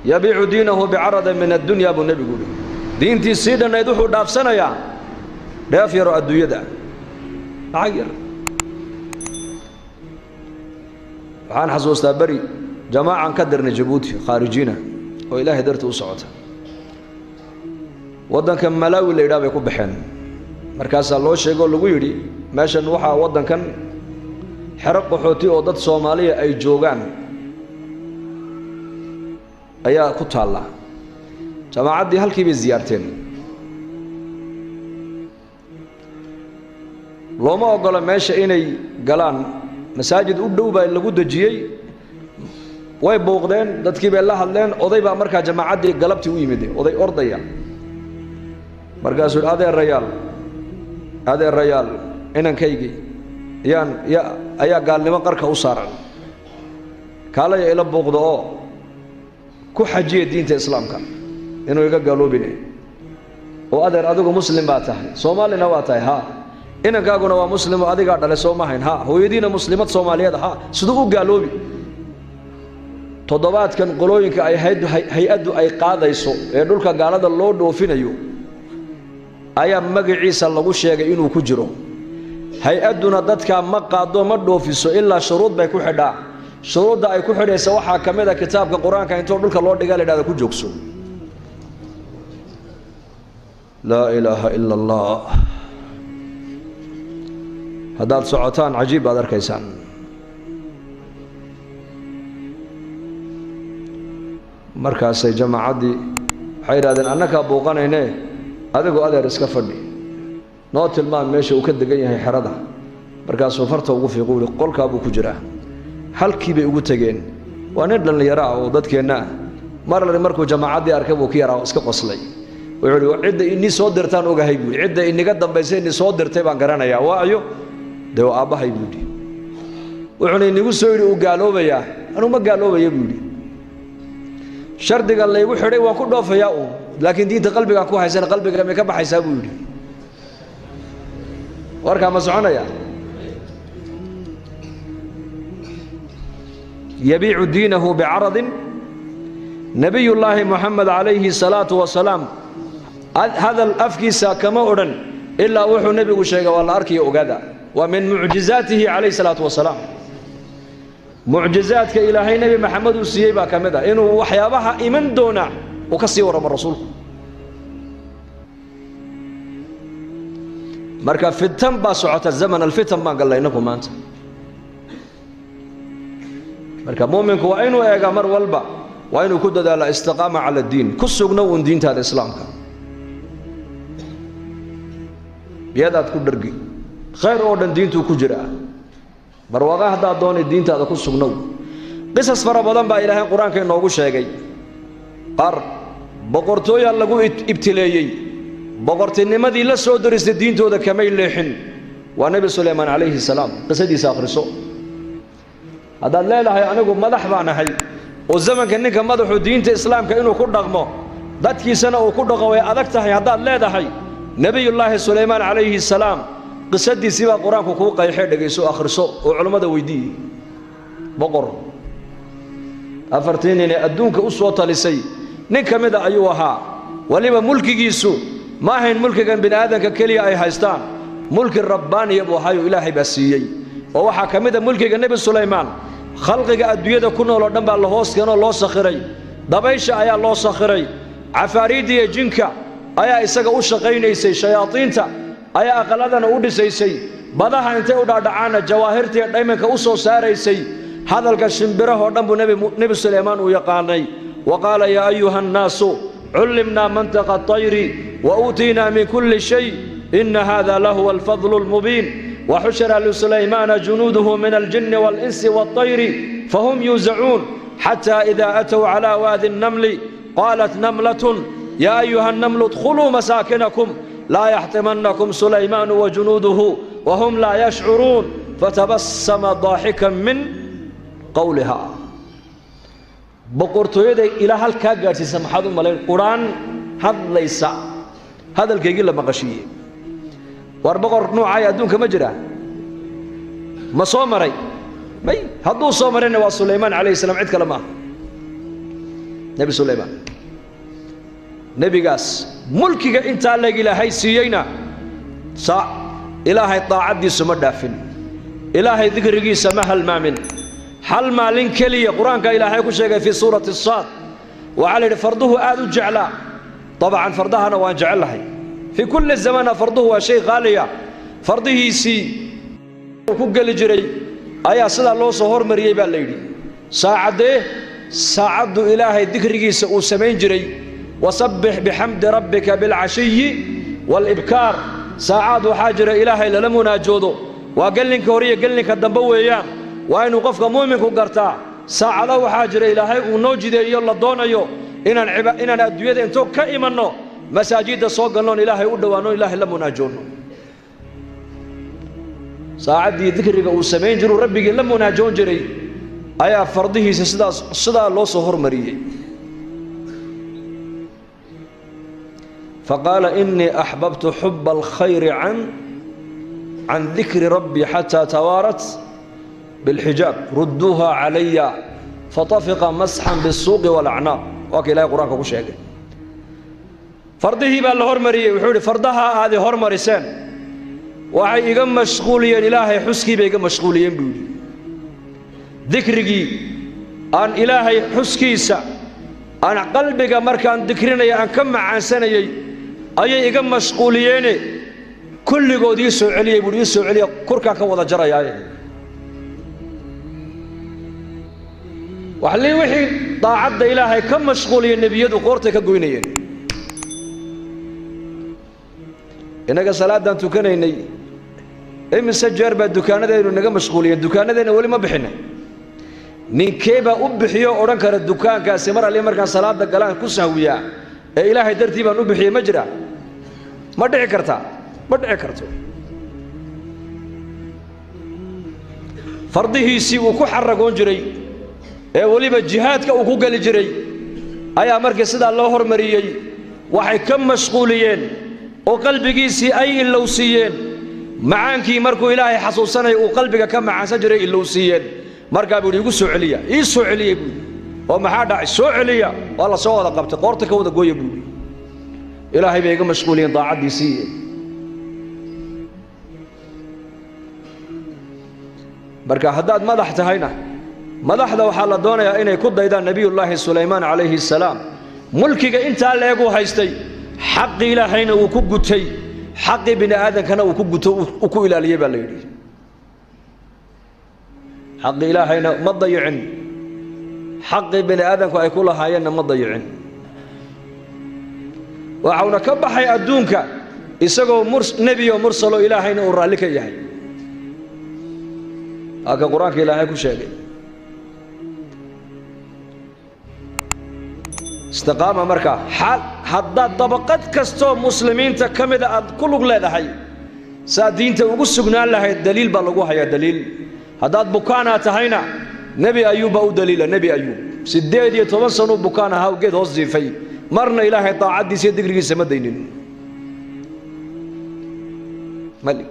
يبيع دينه بعرض من الدنيا أبو النبي يقول دينتي سيدنا يدوحوا دافسنا يا دافير الدنيا ده عير عن حسوس بري جماعة كدرنا جيبوتي خارجينا وإلهي درت وصعتها ودن كان ملاوي اللي يدابي يكون بحين مركز الله شيء يقول له يدي ماشي نوحة ودن كان حرق قحوتي ودد صومالية أي جوغان أيا كتها الله جماعة دي هالكي بزيارتين لو ما أقول ماشي إني قلان مساجد أدوبة اللي قد جيي way booqdeen dadkii bay la hadleen oday baa markaa jamaacaddii galabtii u yimid oday ordaya markaasuu adeerayaal inankaygi ayaa gaalnimo qarka u saaran kaalaya ila booqdo oo ku xajiya diinta islaamka inuu iga gaaloobine oo adeer adigu muslim baa tahay soomaalina waa tahay ha inankaaguna waa muslim oo adigaa dhalay soo ma hayn ha hooyadiina muslimad soomaaliyeed ha siduu u gaaloobi toddobaadkan qolooyinka ay hay-addu ay qaadayso ee dhulka gaalada loo dhoofinayo ayaa magaciisa lagu sheegay inuu ku jiro hay-adduna dadka ma qaado ma dhoofiso ilaa shuruud bay ku xidhaa shuruudda ay ku xidhaysa waxaa ka mid a kitaabka qur-aanka intoo dhulka loo dhiga la yidhahda ku joogso laa ilaaha ila allah haddaad socotaan cajiib baad arkaysaan markaasay jamaacaddii waxay yidhahdeen annakaa booqanayne adigoo adeer iska fadhi noo tilmaan meesha uu ka degan yahay xerada markaasuu farta ugu fiiqu yidhi qolkaa buu ku jiraa halkii bay ugu tegeen waa nin dhallinyaro ah oo dadkeenna ah marlari markuu jamaacaddii arkay buu ka yaraa iska qoslay wuxuu yidhi cidda inii soo dirtaan ogahay buu yidhi cidda iniga dambaysa inii soo dirtay baan garanayaa waayo dee waa aabbahay buu yidhi wuxuuna inigu soo yidhi uu gaaloobayaa anuu ma gaaloobaya buu yidhi shardiga laygu xidhay waan ku dhoofayaa uun laakiin diinta qalbigaan ku haysana qalbiga may ka baxaysaa buu yidhi warkaa ma soconaya yabiicu diinahu bicaradin nabiyullaahi moxamed calayhi salaatu wasalaam hadal afkiisa kama odhan ilaa wuxuu nebigu sheegay waa la arkiyo ogaada waa min mucjizaatihi calayhi salaatu wasalaam معجزات كإلهي نبي محمد وسيبا كمدا إنه وحيابها إيمان دونا وكسي ورم الرسول مركا فتن باسعة الزمن الفتن ما قال لكم أنت مركا مؤمنك وعينه إيقا مر والبا وعينه كدد على استقامة على الدين كسوغنا دين تال الإسلام بيادات كدرقي خير أوردن دين تو كجرا barwaaqo haddaad doonay diintaada ku sugnow qisas fara badan baa ilaahay qur-aanka inoogu sheegay qaar boqortooyaa lagu ibtileeyey boqortinimadii la soo diristay diintooda kamay leexin waa nebi suleymaan calayhi salaam qisadiisa akhriso haddaad leedahay anigu madax baan ahay oo zamanka ninka madaxu diinta islaamka inuu ku dhaqmo dadkiisana uu ku dhaqo way adag tahay haddaad leedahay nebiyullaahi suleymaan calayhi salaam qisadiisii baa qur-aanku kuu qayxee dhegayso akhriso oo culummada weydiiyey boqor afartii nin ee adduunka u soo talisay nin ka mid a ayuu ahaa waliba mulkigiisu ma ahayn mulkigan bini aadanka keliya ay haystaan mulki rabbaaniya buu ahaayoo ilaahay baa siiyey oo waxaa ka mid a mulkiga nebi sulaymaan khalqiga adduunyada ku nool oo dhan baa la hoos keenoo loo sakhiray dabaysha ayaa loo sakhiray cafaariidda iyo jinka ayaa isaga u shaqaynaysay shayaadiinta ayaa aqaladana u dhisaysay badaha intay u dhaadhacaana jawaahirtii dhaymanka u soo saaraysay hadalka shimbirahoo dhan buu nebi suleymaan uu yaqaanay wa qaala yaa ayuha annaasu cullimnaa mantaqa atayri wa uutiinaa min kulli shay ina hada lahuwa alfadlu almubiin waxushira lisuleymaana junuuduhu min aljinni waalinsi waatayri fahum yuuzacuun xataa idaa atow calaa waadi annamli qaalat namlatun yaa ayuha annamlu idkhuluu masaakinakum لا يحطمنكم سليمان وجنوده وهم لا يشعرون فتبسم ضاحكا من قولها بقرتويدا إلى هالكاغاتي سمحادو مالين قرآن هذا ليس هذا الكيجي لما قشيه واربقر نوعاي أدونك مجرى ما صومري مي هدو صومرين وسليمان عليه السلام عد كلمه nebi sulaymaan nebigaas mulkiga intaa leg ilaahay siiyeyna ilaahay daacaddiisu ma dhaafin ilaahay dikrigiisa ma halmaamin hal maalin keliya qur-aanka ilaahay ku sheegay fii suurati saad waxaa la yidhi farduhu aad u jeclaa dabcan fardahana waan jecellahay fii kulli zamana farduhu waa shay qaaliya fardihiisii uu ku geli jiray ayaa sidaa loo soo hormariyey baa la yidhi saacaddee saacaddu ilaahay dikrigiisa uu samayn jiray wasabbix bixamdi rabbika bilcashiyi waalibkaar saacaad waxaa jira ilaahay lala munaajoodo waa gellinka hore iyo gellinka dambe weeyaan waa inuu qofka mu'minku gartaa saacado waxaa jira ilaahay uu noo jideeyo la doonayo inaan adduunyada intoo ka imanno masaajidda soo galnoon ilaahay u dhowaanno ilaahay la munaajoonno saacaddii dikriga uu samayn jiruu rabbigii la munaajoon jiray ayaa fardihiisa sidaa loo soo hormariyey faqaala innii axbabtu xuba alkhayri can dikri rabbii xataa tawaarat bilxijaab rudduuha calaya fatafiqa masxan bisuuqi walacnaaq waa ka ilahay qur-aanka ku sheegay fardihii baa la hormariyey wuxuu yidhi fardaha aad i hormariseen waxay iga mashquuliyeen ilaahay xuskii bay iga mashquuliyeen buu yidhi dikrigii aan ilaahay xuskiisa aan qalbiga markaan dikrinaya aan ka macaansanayey ayay iga mashquuliyeene kulligood ii soo celiyey buuhi ii soo celiya kurkaan ka wada jarayaaye waxlii wixii daacadda ilaahay ka mashquuliyey nebiyadu qoortay ka goynayeen innaga salaaddaan tukanaynay imise jeer baa dukaanadeennu naga mashquuliyeen dukaanadeenna weli ma bixinay ninkee baa u bixiyo odhan kara dukaankaasi mar alli markaan salaadda galaan ku sahwiyaa ee ilaahay dartii baan u bixiyey ma jira ma dhici kartaa ma dhici karto fardihiisii uu ku xaragoon jiray ee weliba jihaadka uu ku geli jiray ayaa markii sidaa loo hormariyey waxay ka mashquuliyeen oo qalbigiisii ay ilowsiiyeen macaankii markuu ilaahay xasuusanaya uu qalbiga ka macaansan jiray ilowsiiyeen markaa buu igu soo celiya ii soo celiyey buu oo maxaa dhacay soo celiya waa la soo wada qabtay qoorta ka wada gooya buu ilaahay bay iga mashquuliyeen daacaddiisii marka haddaad madax tahayna madaxda waxaa la doonayaa inay ku daydaan nebiyullaahi sulaymaan calayhi salaam mulkiga intaa leeguu haystay xaqi ilaahayna wuu ku gutay xaqi bini aadankana uu ku guto uu ku ilaaliyey baa la yidhi xaqi ilaahayna ma dayicin xaqi bini aadanku ay ku lahaayeenna ma dayicin waxauna ka baxay adduunka isagoo nebiyo mursalo ilaahayna uu raalli ka yahay halka qur-aanka ilaahay ku sheegay istiqaama markaa haddaad dabaqad kastoo muslimiinta ka mida aad ku lug leedahay saa diinta ugu sugnaan lahayd daliil baa lagu hayaa daliil haddaad bukaanaa tahayna nebi ayuub baa u daliila nebi ayuub 18 sanuu bukaan ahaa geed hoos jiifay marna ilaahay daacaddiisa iyo digrigiisa ma daynin malik